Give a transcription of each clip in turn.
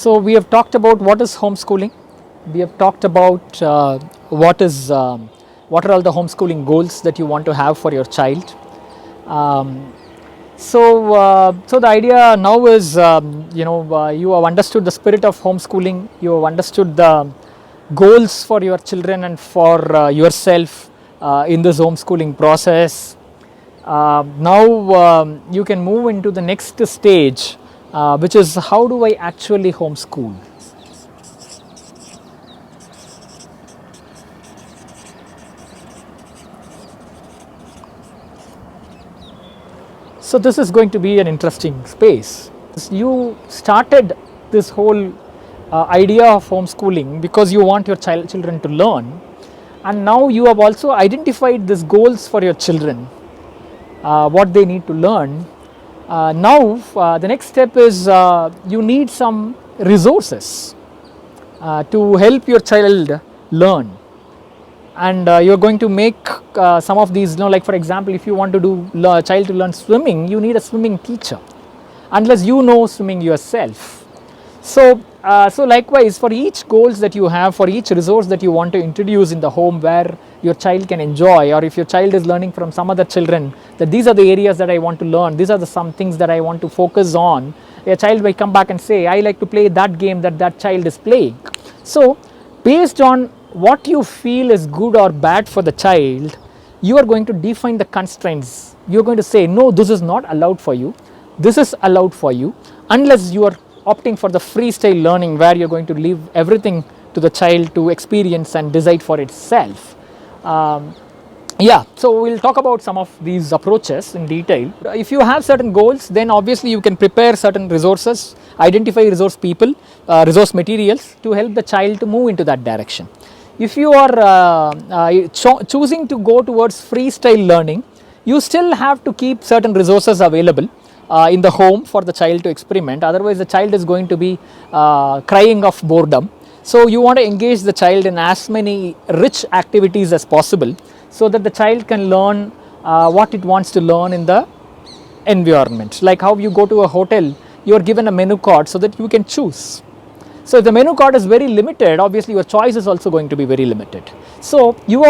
So we have talked about what is homeschooling. We have talked about what are all the homeschooling goals that you want to have for your child. So the idea now is, you have understood the spirit of homeschooling. You have understood the goals for your children and for yourself in this homeschooling process. Now you can move into the next stage, which is how do I actually homeschool? So this is going to be an interesting space. You started this whole idea of homeschooling because you want your children to learn, and now you have also identified these goals for your children, what they need to learn. Now the next step is you need some resources to help your child learn, and you're going to make some of these, like for example, if you want to do child to learn swimming, you need a swimming teacher unless you know swimming yourself. So likewise, for each goals that you have, for each resource that you want to introduce in the home where your child can enjoy, or if your child is learning from some other children, that these are the areas that I want to learn, these are some things that I want to focus on, a child will come back and say, I like to play that game that child is playing. So based on what you feel is good or bad for the child, you are going to define the constraints. You are going to say, no, this is not allowed for you, this is allowed for you, unless you are opting for the freestyle learning where you're going to leave everything to the child to experience and decide for itself. So we'll talk about some of these approaches in detail. If you have certain goals, then obviously you can prepare certain resources, identify resource people, resource materials to help the child to move into that direction. If you are choosing to go towards freestyle learning, you still have to keep certain resources available in the home for the child to experiment. Otherwise the child is going to be crying of boredom. So you want to engage the child in as many rich activities as possible so that the child can learn what it wants to learn in the environment. Like how you go to a hotel, you are given a menu card so that you can choose. So if the menu card is very limited, obviously your choice is also going to be very limited. So you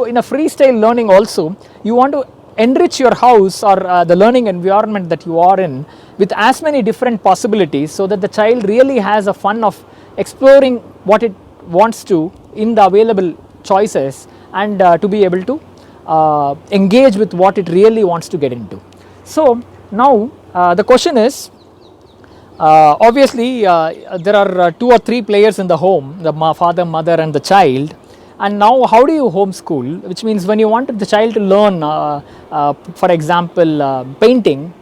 in a freestyle learning also, you want to enrich your house or the learning environment that you are in with as many different possibilities so that the child really has a fun of exploring what it wants to in the available choices, and to be able to engage with what it really wants to get into. So now the question is, obviously there are 2 or 3 players in the home, the father, mother and the child. And now how do you homeschool, which means when you want the child to learn for example painting,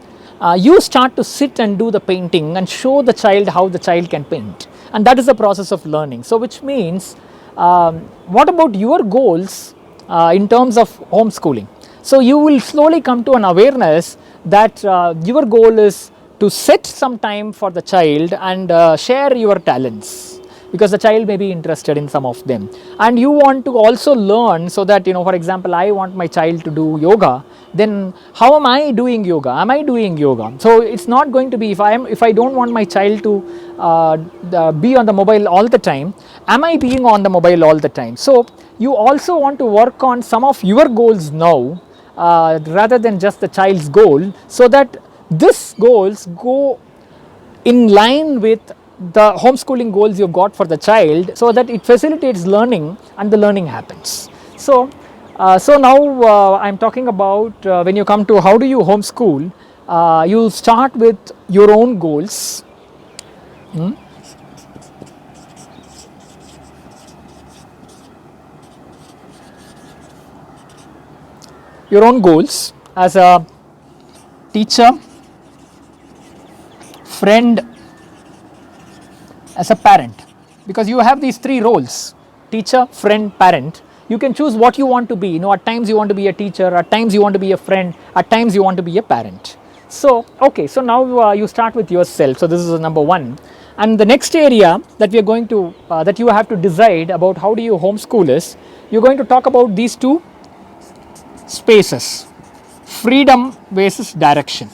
you start to sit and do the painting and show the child how the child can paint, and that is the process of learning. So which means what about your goals in terms of homeschooling? So you will slowly come to an awareness that your goal is to set some time for the child and share your talents, because the child may be interested in some of them, and you want to also learn so that, for example, I want my child to do yoga, then how am I doing yoga? Am I doing yoga? So it's not going to be, if I don't want my child to be on the mobile all the time, am I being on the mobile all the time? So you also want to work on some of your goals now rather than just the child's goal, so that these goals go in line with the homeschooling goals you've got for the child, so that it facilitates learning and the learning happens. So now I'm talking about when you come to how do you homeschool, you start with your own goals. Your own goals as a teacher, friend, as a parent, because you have these 3 roles: teacher, friend, parent. You can choose what you want to be. At times you want to be a teacher, at times you want to be a friend, at times you want to be a parent. So so now you start with yourself. So this is number 1, and the next area that we are going to that you have to decide about how do you homeschool is, you're going to talk about these 2 spaces: freedom versus direction.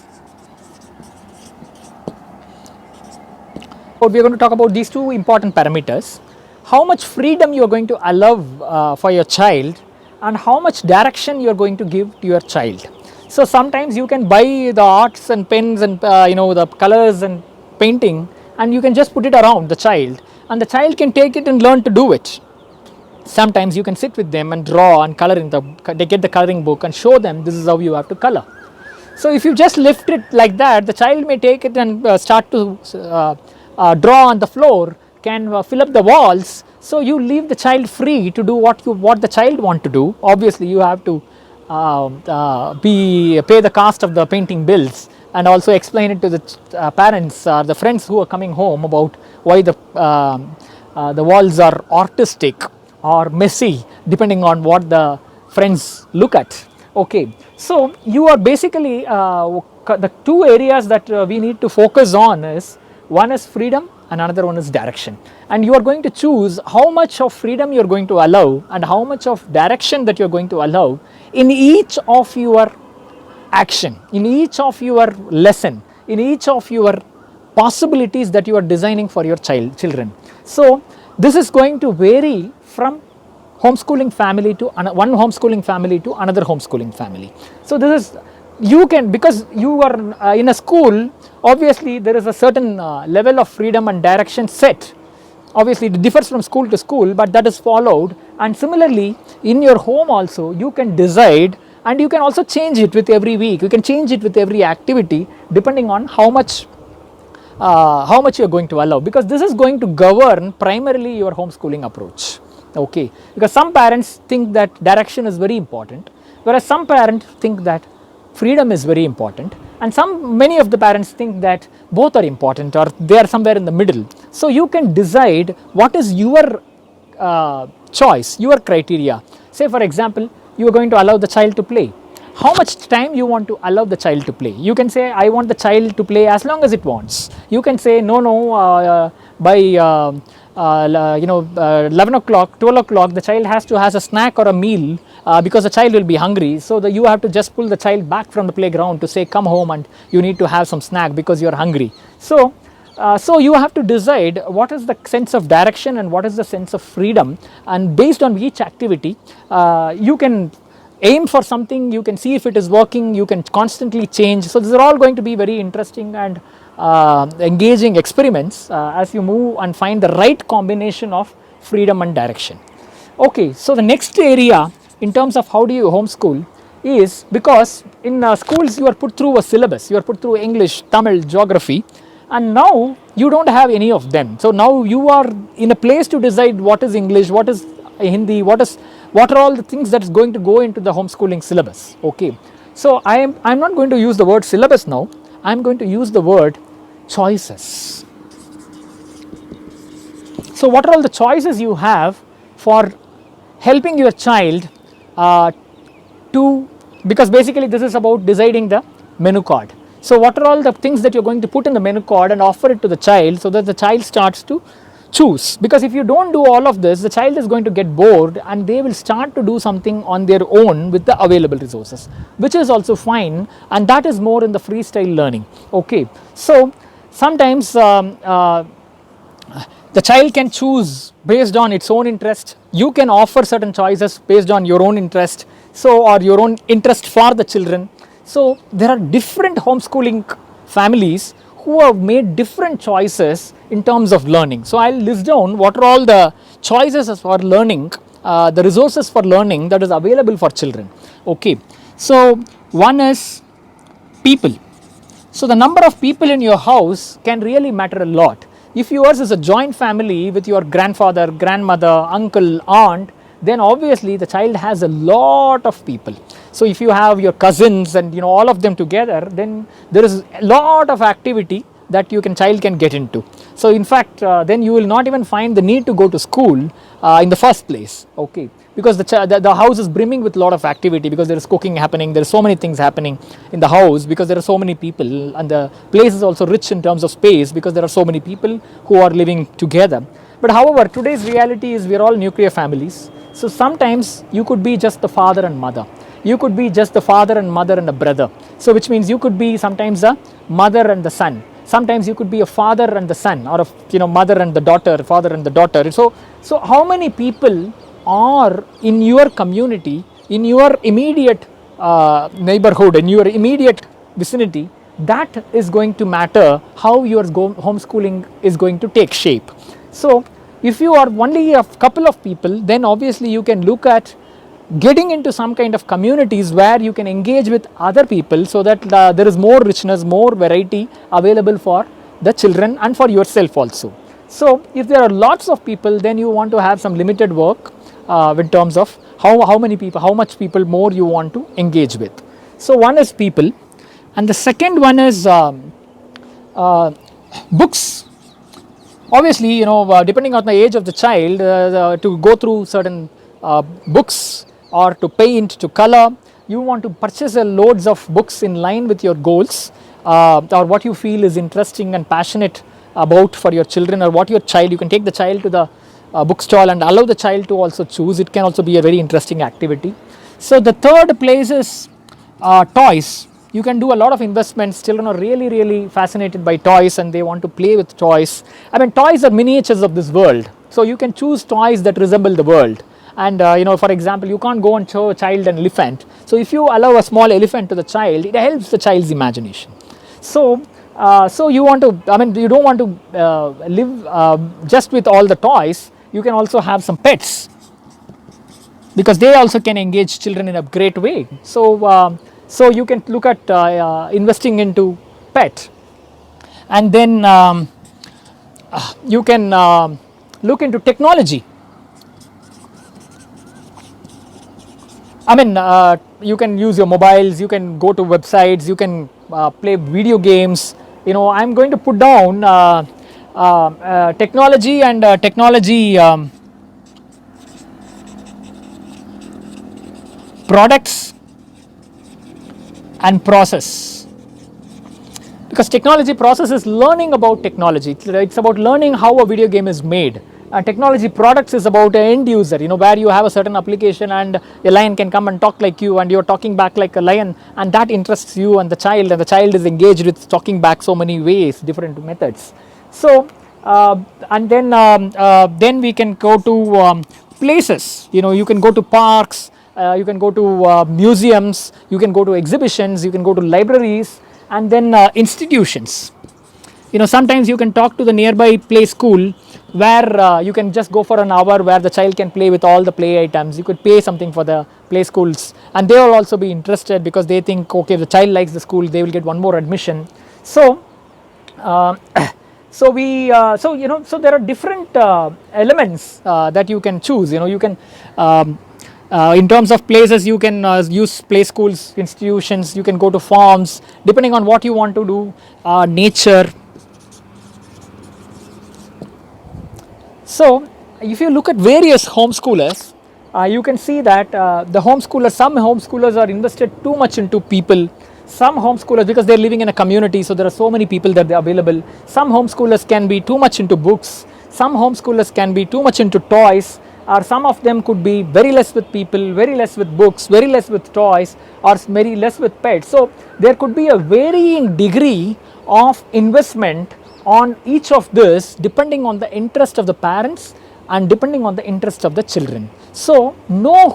we are going to talk about these two important parameters. How much freedom you are going to allow for your child, and how much direction you are going to give to your child. So sometimes you can buy the arts and pens and the colors and painting, and you can just put it around the child, and the child can take it and learn to do it. Sometimes you can sit with them and draw and color they get the coloring book and show them this is how you have to color. So if you just lift it like that, the child may take it and start to draw on the floor, can fill up the walls. So you leave the child free to do what the child want to do. Obviously you have to pay the cost of the painting bills, and also explain it to the parents or the friends who are coming home about why the walls are artistic or messy, depending on what the friends look at. Okay, so you are basically the two areas that we need to focus on is, one is freedom and another one is direction, and you are going to choose how much of freedom you are going to allow and how much of direction that you are going to allow in each of your action, in each of your lesson, in each of your possibilities that you are designing for your children. So this is going to vary from homeschooling family to one homeschooling family to another homeschooling family. So this is, you can, because you are in a school, obviously there is a certain level of freedom and direction set. Obviously it differs from school to school, but that is followed. And similarly in your home also you can decide, and you can also change it with every week, you can change it with every activity, depending on how much you are going to allow, because this is going to govern primarily your homeschooling approach. Okay, because some parents think that direction is very important, whereas some parents think that freedom is very important, and many of the parents think that both are important or they are somewhere in the middle. So you can decide what is your choice, your criteria. Say for example, you are going to allow the child to play. How much time you want to allow the child to play? You can say, I want the child to play as long as it wants. You can say, no, by 11 o'clock, 12 o'clock, the child has to have a snack or a meal because the child will be hungry. So you have to just pull the child back from the playground to say, come home and you need to have some snack because you are hungry. So you have to decide what is the sense of direction and what is the sense of freedom, and based on each activity, you can aim for something, you can see if it is working, you can constantly change. So these are all going to be very interesting and engaging experiments as you move and find the right combination of freedom and direction. Okay, so the next area in terms of how do you homeschool is, because in schools you are put through a syllabus, you are put through English, Tamil, geography, and now you don't have any of them. So now you are in a place to decide what is English, what is Hindi, what are all the things that is going to go into the homeschooling syllabus. Okay, so I'm not going to use the word syllabus now, I'm going to use the word choices. So what are all the choices you have for helping your child because basically this is about deciding the menu card. So what are all the things that you're going to put in the menu card and offer it to the child so that the child starts to choose? Because if you don't do all of this, the child is going to get bored and they will start to do something on their own with the available resources, which is also fine, and that is more in the freestyle learning. Okay, so sometimes the child can choose based on its own interest. You can offer certain choices based on your own interest, or your own interest for the children. So there are different homeschooling families who have made different choices in terms of learning. So I'll list down what are all the choices for learning, the resources for learning that is available for children. Okay, so one is people. So the number of people in your house can really matter a lot. If yours is a joint family with your grandfather, grandmother, uncle, aunt, then obviously the child has a lot of people. So if you have your cousins and all of them together, then there is a lot of activity that child can get into. So in fact, then you will not even find the need to go to school in the first place. Okay, because the house is brimming with a lot of activity, because there is cooking happening, there are so many things happening in the house because there are so many people, and the place is also rich in terms of space because there are so many people who are living together. But however, today's reality is we are all nuclear families. So sometimes you could be just the father and mother. You could be just the father and mother and a brother. So which means you could be sometimes a mother and the son. sometimes you could be a father and the son, or a mother and the daughter, father and the daughter. So how many people are in your community, in your immediate neighborhood, in your immediate vicinity, that is going to matter how your homeschooling is going to take shape. So if you are only a couple of people, then obviously you can look at getting into some kind of communities where you can engage with other people, so that there is more richness, more variety available for the children and for yourself also. So if there are lots of people, then you want to have some limited work in terms of how many people, how much people more you want to engage with. So one is people, and the second one is books. Obviously, depending on the age of the child, to go through certain books, or to paint, to color, you want to purchase loads of books in line with your goals, or what you feel is interesting and passionate about for your children, or what your child, you can take the child to the bookstall and allow the child to also choose. It can also be a very interesting activity. So the third place is toys. You can do a lot of investments. Children are really fascinated by toys, and they want to play with toys. I mean, toys are miniatures of this world, so you can choose toys that resemble the world. And for example, you can't go and show a child an elephant, so if you allow a small elephant to the child, it helps the child's imagination. So you want to, you don't want to live just with all the toys. You can also have some pets, because they also can engage children in a great way. So you can look at investing into pet, and then you can look into technology. You can use your mobiles, you can go to websites, you can play video games. I'm going to put down technology and technology products and process, because technology process is learning about technology. It's about learning how a video game is made. Technology products is about an end user, where you have a certain application and a lion can come and talk like you, and you're talking back like a lion, and that interests you and the child is engaged with talking back so many ways, different methods. So and then we can go to places. You can go to parks, you can go to museums, you can go to exhibitions, you can go to libraries, and then institutions. Sometimes you can talk to the nearby play school, where you can just go for an hour, where the child can play with all the play items. You could pay something for the play schools, and they will also be interested, because they think, okay, if the child likes the school, they will get one more admission. So so there are different elements that you can choose. You can in terms of places, you can use play schools, institutions, you can go to farms, depending on what you want to do, nature. So if you look at various homeschoolers, you can see that some homeschoolers are invested too much into people. Some homeschoolers, because they're living in a community, so there are so many people that they're available. Some homeschoolers can be too much into books. Some homeschoolers can be too much into toys, or some of them could be very less with people, very less with books, very less with toys, or very less with pets. So there could be a varying degree of investment on each of this, depending on the interest of the parents and depending on the interest of the children. So no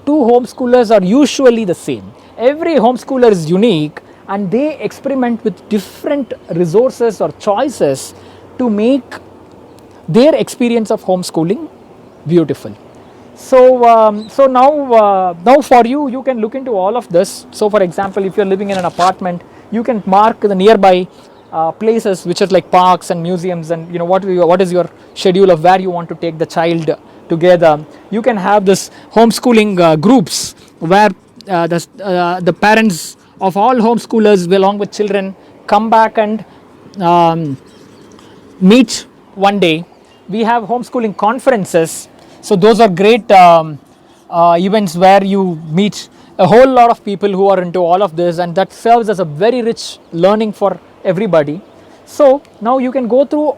two homeschoolers are usually the same. Every homeschooler is unique, and they experiment with different resources or choices to make their experience of homeschooling beautiful. So now for you can look into all of this. So for example, if you're living in an apartment, you can mark the nearby places, which is like parks and museums, and what is your schedule of where you want to take the child together. You can have this homeschooling groups, where the parents of all homeschoolers along with children come back and meet one day. We have homeschooling conferences, so those are great events where you meet a whole lot of people who are into all of this, and that serves as a very rich learning for everybody. So now you can go through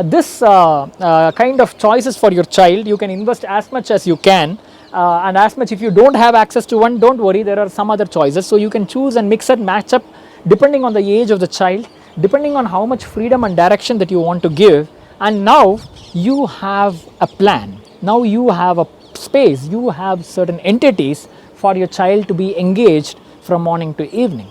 this kind of choices for your child. You can invest as much as you can, and as much, if you don't have access to one, don't worry, there are some other choices. So you can choose and mix and match up depending on the age of the child, depending on how much freedom and direction that you want to give. And now you have a plan, now you have a space, you have certain entities for your child to be engaged from morning to evening.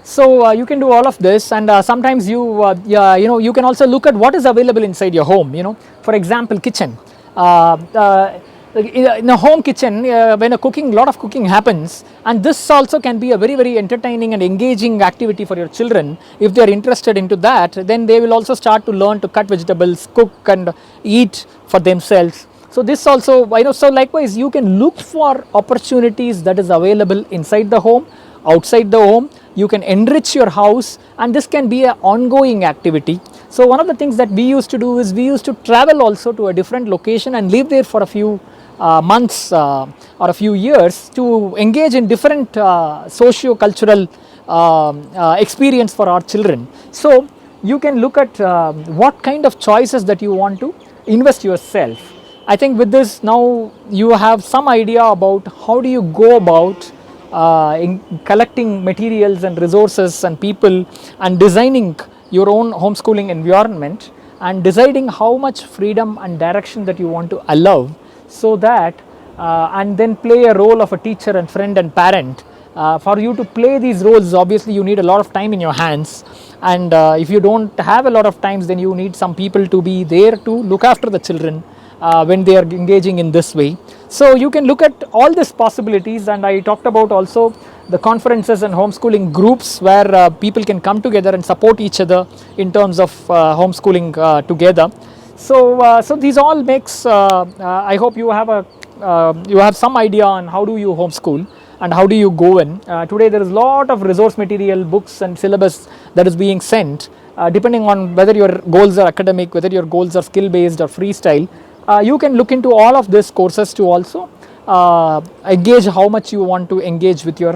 So you can do all of this, and sometimes you can also look at what is available inside your home. For example, kitchen. In a home kitchen, when lot of cooking happens, and this also can be a very, very entertaining and engaging activity for your children. If they are interested into that, then they will also start to learn to cut vegetables, cook and eat for themselves. So this also, so likewise you can look for opportunities that is available inside the home, outside the home. You can enrich your house, and this can be an ongoing activity. So one of the things that we used to do is we used to travel also to a different location and live there for a few months or a few years to engage in different socio-cultural experience for our children. So you can look at what kind of choices that you want to invest yourself. I think with this now you have some idea about how do you go about in collecting materials and resources and people and designing your own homeschooling environment and deciding how much freedom and direction that you want to allow, so that and then play a role of a teacher and friend and parent. For you to play these roles, obviously you need a lot of time in your hands, and if you don't have a lot of times, then you need some people to be there to look after the children when they are engaging in this way. So you can look at all these possibilities, and I talked about also the conferences and homeschooling groups where people can come together and support each other in terms of homeschooling together. So these all makes, I hope you have some idea on how do you homeschool and how do you go in. Today there is a lot of resource material, books and syllabus that is being sent, depending on whether your goals are academic, whether your goals are skill based or freestyle. You can look into all of these courses to also engage how much you want to engage with your,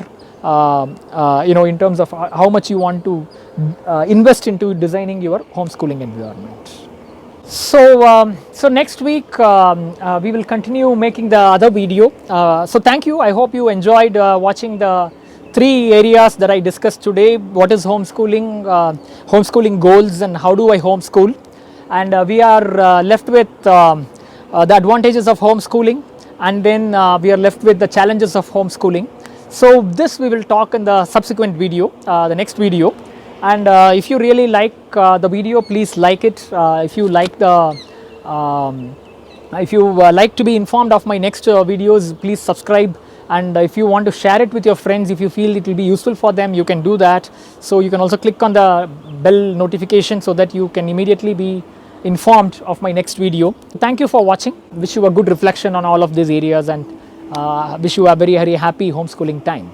in terms of how much you want to invest into designing your homeschooling environment. So next week we will continue making the other video. So thank you. I hope you enjoyed watching the 3 areas that I discussed today. What is homeschooling, homeschooling goals, and how do I homeschool? And we are left with the advantages of homeschooling, and then we are left with the challenges of homeschooling. So this we will talk in the subsequent video, the next video. And if you really like the video, please like it. If you like the if you like to be informed of my next videos, please subscribe. And if you want to share it with your friends, if you feel it will be useful for them, you can do that. So you can also click on the bell notification so that you can immediately be informed of my next video. Thank you for watching. Wish you a good reflection on all of these areas, and wish you a very, very happy homeschooling time.